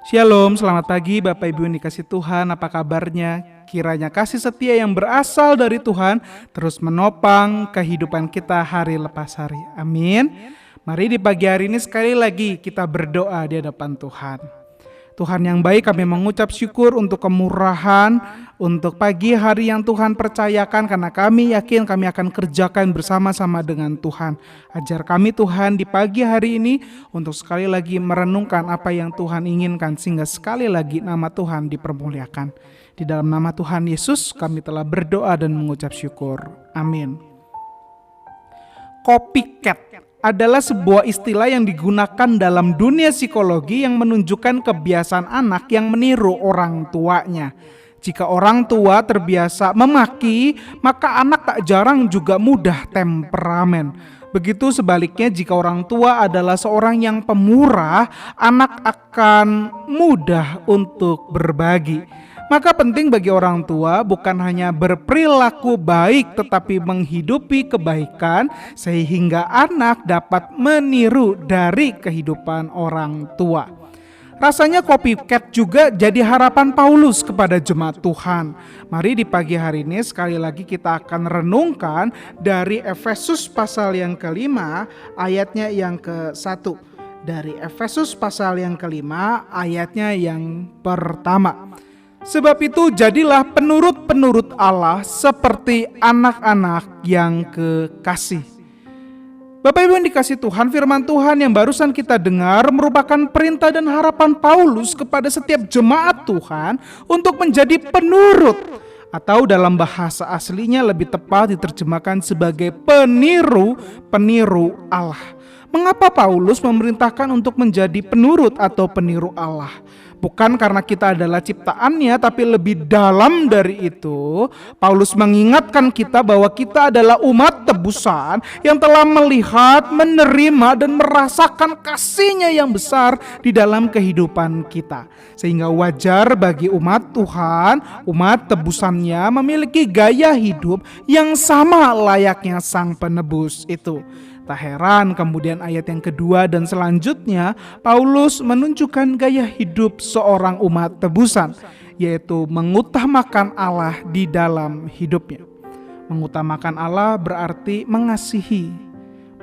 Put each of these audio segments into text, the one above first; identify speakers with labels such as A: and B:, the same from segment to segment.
A: Shalom, selamat pagi Bapak Ibu yang dikasih Tuhan, apa kabarnya? Kiranya kasih setia yang berasal dari Tuhan terus menopang kehidupan kita hari lepas hari. Amin. Mari di pagi hari ini sekali lagi kita berdoa di hadapan Tuhan. Tuhan yang baik, kami mengucap syukur untuk kemurahan, untuk pagi hari yang Tuhan percayakan, karena kami yakin kami akan kerjakan bersama-sama dengan Tuhan. Ajar kami Tuhan di pagi hari ini untuk sekali lagi merenungkan apa yang Tuhan inginkan, sehingga sekali lagi nama Tuhan dipermuliakan. Di dalam nama Tuhan Yesus kami telah berdoa dan mengucap syukur. Amin. Copycat adalah sebuah istilah yang digunakan dalam dunia psikologi yang menunjukkan kebiasaan anak yang meniru orang tuanya. Jika orang tua terbiasa memaki, maka anak tak jarang juga mudah temperamen. Begitu sebaliknya, jika orang tua adalah seorang yang pemurah, anak akan mudah untuk berbagi. Maka penting bagi orang tua bukan hanya berperilaku baik, tetapi menghidupi kebaikan sehingga anak dapat meniru dari kehidupan orang tua. Rasanya copycat juga jadi harapan Paulus kepada jemaat Tuhan. Mari di pagi hari ini sekali lagi kita akan renungkan dari Efesus pasal yang kelima ayatnya yang ke-1. Dari Efesus pasal yang kelima ayatnya yang pertama. Sebab itu jadilah penurut-penurut Allah seperti anak-anak yang kekasih. Bapak Ibu yang dikasih Tuhan, firman Tuhan yang barusan kita dengar merupakan perintah dan harapan Paulus kepada setiap jemaat Tuhan untuk menjadi penurut, atau dalam bahasa aslinya lebih tepat diterjemahkan sebagai peniru Allah. Mengapa Paulus memerintahkan untuk menjadi penurut atau peniru Allah? Bukan karena kita adalah ciptaannya, tapi lebih dalam dari itu, Paulus mengingatkan kita bahwa kita adalah umat tebusan yang telah melihat, menerima, dan merasakan kasih-Nya yang besar di dalam kehidupan kita. Sehingga wajar bagi umat Tuhan, umat tebusannya memiliki gaya hidup yang sama layaknya Sang Penebus itu. Tak heran kemudian ayat yang kedua dan selanjutnya Paulus menunjukkan gaya hidup seorang umat tebusan, yaitu mengutamakan Allah di dalam hidupnya. Mengutamakan Allah berarti mengasihi.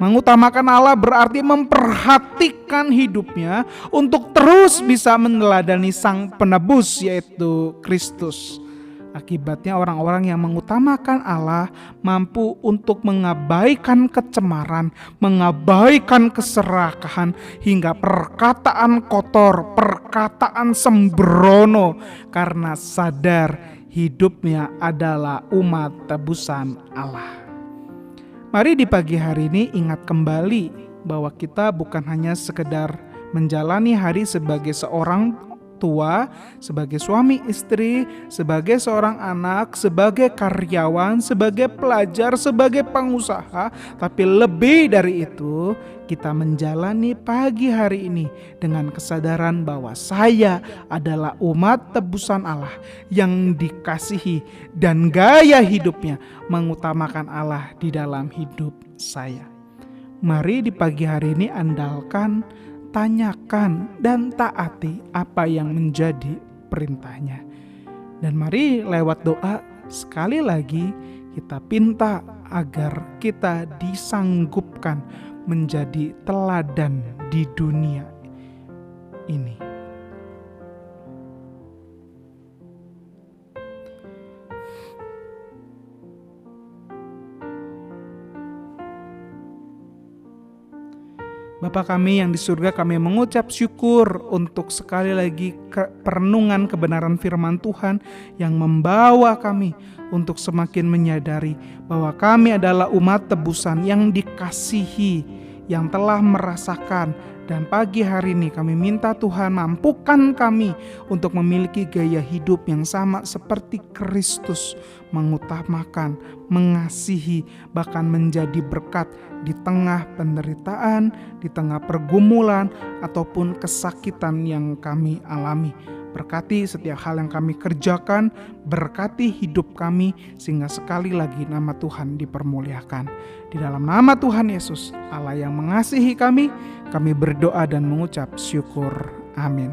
A: Mengutamakan Allah berarti memperhatikan hidupnya untuk terus bisa meneladani Sang Penebus, yaitu Kristus. Akibatnya orang-orang yang mengutamakan Allah mampu untuk mengabaikan kecemaran, mengabaikan keserakahan, hingga perkataan kotor, perkataan sembrono, karena sadar hidupnya adalah umat tebusan Allah. Mari di pagi hari ini ingat kembali bahwa kita bukan hanya sekedar menjalani hari sebagai seorang tua, sebagai suami istri, sebagai seorang anak, sebagai karyawan, sebagai pelajar, sebagai pengusaha, tapi lebih dari itu, kita menjalani pagi hari ini dengan kesadaran bahwa saya adalah umat tebusan Allah yang dikasihi dan gaya hidupnya mengutamakan Allah di dalam hidup saya. Mari di pagi hari ini andalkan, tanyakan dan taati apa yang menjadi perintahnya. Dan mari lewat doa sekali lagi kita pinta agar kita disanggupkan menjadi teladan di dunia ini. Bapa kami yang di surga, kami mengucap syukur untuk sekali lagi perenungan kebenaran firman Tuhan yang membawa kami untuk semakin menyadari bahwa kami adalah umat tebusan yang dikasihi, yang telah merasakan. Dan pagi hari ini kami minta Tuhan mampukan kami untuk memiliki gaya hidup yang sama seperti Kristus, mengutamakan, mengasihi, bahkan menjadi berkat di tengah penderitaan, di tengah pergumulan, ataupun kesakitan yang kami alami. Berkati setiap hal yang kami kerjakan, berkati hidup kami, sehingga sekali lagi nama Tuhan dipermuliakan. Di dalam nama Tuhan Yesus, Allah yang mengasihi kami berdoa dan mengucap syukur. Amin.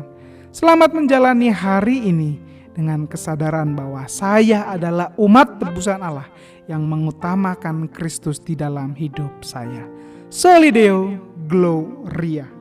A: Selamat menjalani hari ini dengan kesadaran bahwa saya adalah umat tebusan Allah yang mengutamakan Kristus di dalam hidup saya. Soli Deo Gloria.